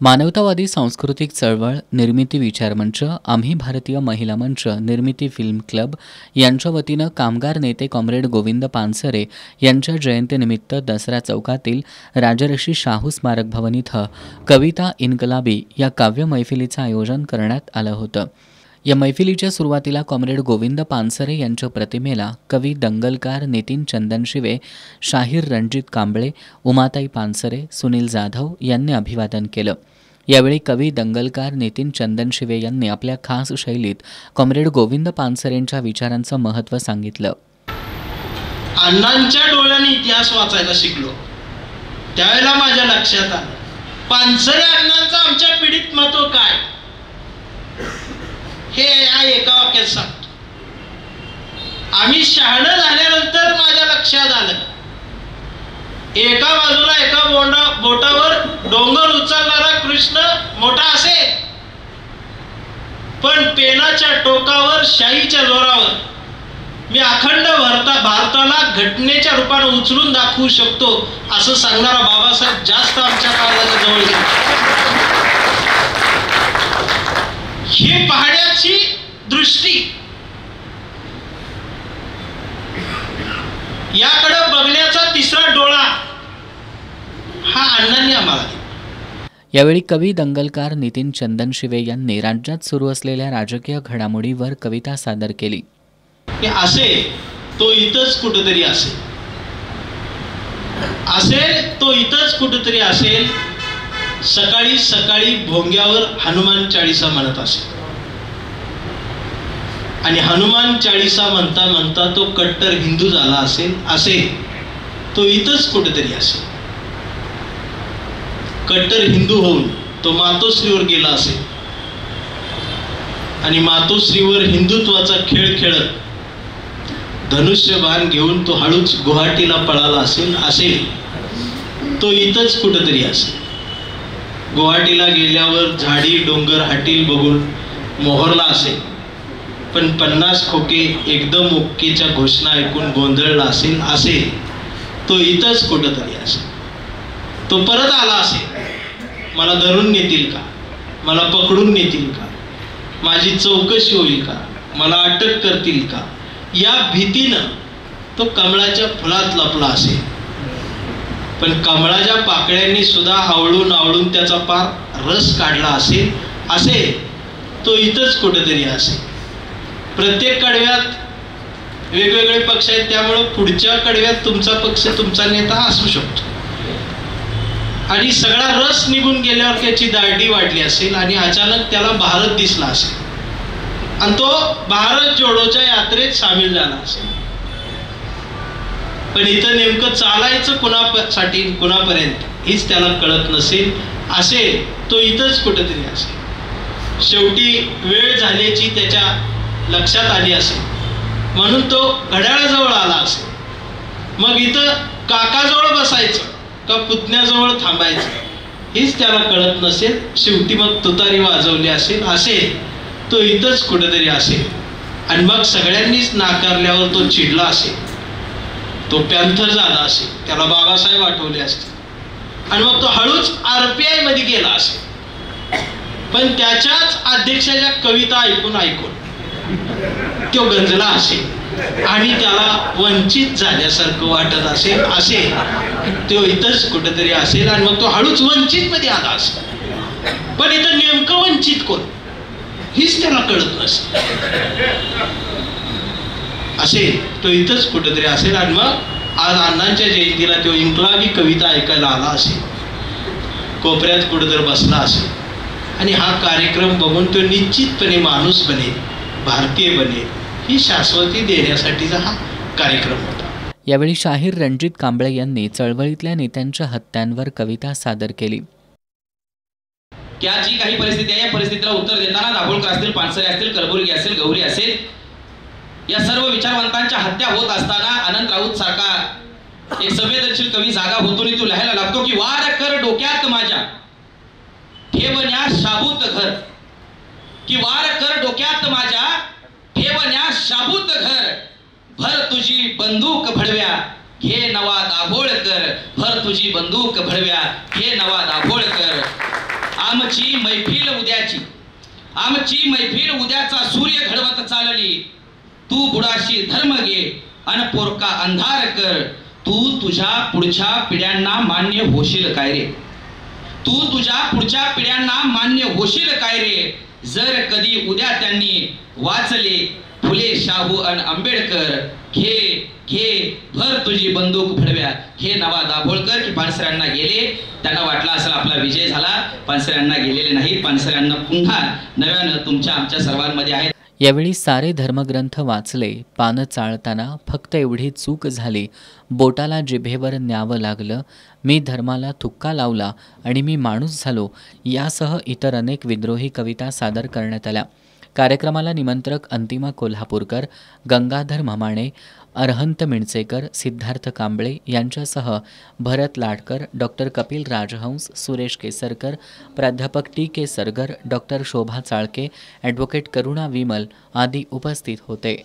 मानवतावादी सांस्कृतिक चळवळ, निर्मिती विचार मंच, आम्ही भारतीय महिला मंच, निर्मिती फिल्म क्लब यांच्या वतीनं कामगार नेते कॉम्रेड गोविंद पानसरे यांच्या जयंतीनिमित्त दसरा चौकातील राजर्षी शाहू स्मारक भवन इथं कविता इन्कलाबी या काव्य मैफिलीचं आयोजन करण्यात आलं होतं. या मैफिलीच्या सुरुवातीला कॉम्रेड गोविंद पानसरे यांच्या प्रतिमेला कवी दंगलकार नितीन चंदनशिवे, शाहीर रणजित कांबळे, उमाताई पानसरे, सुनील जाधव यांनी अभिवादन केलं. यावेळी कवी दंगलकार नितीन चंदनशिवे यांनी आपल्या खास शैलीत कॉम्रेड गोविंद पानसरेंच्या विचारांचं महत्त्व सांगितलं. अण्णांच्या डोळ्यांनी इतिहास वाचायला शिकलो. त्यावेळेला माझ्या लक्षात आलं पानसरे अण्णांचं आमच्या पिढीत महत्त्व काय हे या एका वाक्यात सांगतो. आम्ही शहाणं झाल्यानंतर माझ्या लक्षात आलं एका बाजूला एका बोटावर डोंगर उचलणारा कृष्ण मोठा असेल, पण पेनाच्या टोकावर शाईच्या जोरावर मी अखंड भारताला घटनेच्या रूपाने उचलून दाखवू शकतो असं सांगणारा बाबासाहेब जास्त आमच्या काळाच्या जवळ गेला. ही पहाड्याची दृष्टी, याकडे बघण्याचा तिसरा डोळा हा अण्णांनी आम्हाला दिला. यावेळी कवी दंगलकार नितीन चंदनशिवे यांनी राज्यात सुरू असलेल्या राजकीय घडामोडीवर कविता सादर केली. असेल तो इथंच कुठेतरी असेल, असेल तो इथंच कुठेतरी असेल. सकाळी सकाळी भोंग्यावर हनुमान चाळीसा म्हणत असेल आणि हनुमान चाळीसा म्हणता म्हणता तो कट्टर हिंदू झाला असेल. असेल तो इथंच कुठेतरी असेल. कट्टर हिंदू होऊन तो मातोश्रीवर गेला असेल आणि मातोश्रीवर हिंदुत्वाचा खेळ खेळत धनुष्यबाण घेऊन तो हळूच गुवाहाटीला पळाला असेल. असेल तो इथंच कुठेतरी असेल. गुवाहाटीला गेल्यावर झाडी डोंगर हाटील बघून मोहरला असेल, पण 50 खोके एकदम ओकेच्या घोषणा ऐकून गोंधळला असेल. असेल तो इथंच कुठेतरी असेल. तो परत आला असेल. मला धरून नेतील का, मला पकडून नेतील का, माझी चौकशी होईल का, मला अटक करतील का, या भीतीनं तो कमळाच्या फुलात लपला असेल. पण कमळाच्या पाकळ्यांनी सुद्धा आवळून आवळून त्याचा पार रस काढला असेल. असेल तो इथंच कुठेतरी असेल. प्रत्येक कडव्यात वेगवेगळे पक्ष आहेत, त्यामुळं पुढच्या कडव्यात तुमचा पक्ष तुमचा नेता असू शकतो आणि सगळा रस निघून गेल्यावर त्याची दाढी वाढली असेल आणि अचानक त्याला भारत दिसला असेल आणि तो भारत जोडोच्या यात्रेत सामील झाला असेल. पण इथं नेमकं चालायचं कुणासाठी कुणापर्यंत हीच त्याला कळत नसेल. असेल तो इथंच कुठेतरी असेल. शेवटी वेळ झाल्याची त्याच्या लक्षात आली असेल म्हणून तो घड्याळाजवळ आला असेल. मग इथं काकाजवळ बसायचं का पुतण्याजवळ थांबायचं हीच त्याला कळत नसेल. शेवटी मग तुतारी वाजवली असेल. असेल तो इथंच कुठेतरी असेल. आणि मग सगळ्यांनीच नाकारल्यावर तो चिडला असेल. तो पॅन्थर झाला असेल. त्याला बाबासाहेब आठवले असतील आणि मग तो हळूच RPI मध्ये गेला असेल. पण त्याच्याच अध्यक्षाच्या कविता ऐकून ऐकून तो गंजला असेल आणि त्याला वंचित झाल्यासारखं वाटत असेल. असेल तो इथंच कुठेतरी असेल आणि मग तो हळूच वंचित मध्ये आला असेल. पण इथं नेमकं वंचित कोण हीच त्याला कळत नसेल. असेल तो इथंच कुठेतरी असेल आणि मग आज अण्णांच्या जयंतीला तो इन्कलाबी कविता ऐकायला आला असेल. कोपऱ्यात कुठेतरी बसला असेल आणि हा कार्यक्रम बघून तो निश्चितपणे माणूस बनेल, भारतीय बनेल ही शाश्वती देण्यासाठीचा हा कार्यक्रम होता. यावेळी शाहीर रणजित कांबळे यांनी चळवळीतल्या नेत्यांच्या हत्यांवर कविता सादर केली. क्या जी काही परिस्थिती आहे या परिस्थितीला उत्तर देताना दाभोळकर असतील, पानसरे असतील, कलबुर्गी असेल, गौरी असेल, या सर्व विचारवंतांच्या हत्या होत असताना अनंत राऊत सारखा एक संवेदनशील कवी जागा होतो आणि तो लिहायला लागतो की वार कर डोक्यात माझ्या ठेवण्या शाबूत घर, की वार कर डोक्यात माझ्या ठेवण्या शाबूत घर, भर तुझी बंदूक भडव्या घे नवा दाभोळकर, भर तुझी बंदूक भडव्या घे नवा दाभोळकर. आमची मैफिल उद्याची, आमची मैफिल उद्याचा सूर्य घडवत चालली. तू बुडाशी धर्म घे अन पोरका अंधार कर. तू तुझ्या पुढच्या पिढ्यांना मान्य होशील काय रे? तू तुझ्या पुढच्या पिढ्यांना मान्य होशील काय रे? जर कधी उद्या त्यांनी वाचले फुले, शाहू अन आंबेडकर. घे घे भर तुझी बंदूक फडव्या. हे नवा दाभोळकर की पानसऱ्यांना गेले, त्यांना वाटलं असेल आपला विजय झाला. पानसऱ्यांना गेलेले नाहीत. पानसऱ्यांना पुन्हा नव्यानं तुमच्या आमच्या सर्वांमध्ये आहेत. यावेळी सारे धर्मग्रंथ वाचले. पानं चाळताना फक्त एवढी चूक झाली, बोटाला जिभेवर न्यावं लागलं. मी धर्माला थुक्का लावला आणि मी माणूस झालो, यासह इतर अनेक विद्रोही कविता सादर करण्यात आल्या. कार्यक्रमाला निमंत्रक अंतिमा कोल्हापूरकर, गंगाधर ममाणे, अरहंत मिणचेकर, सिद्धार्थ कांबळे यांच्यासह भरत लाडकर, डॉक्टर कपिल राजहंस, सुरेश केसरकर, प्राध्यापक टी.के. सरगर, डॉक्टर शोभा चाळके, ॲडव्होकेट करुणा विमल आदी उपस्थित होते.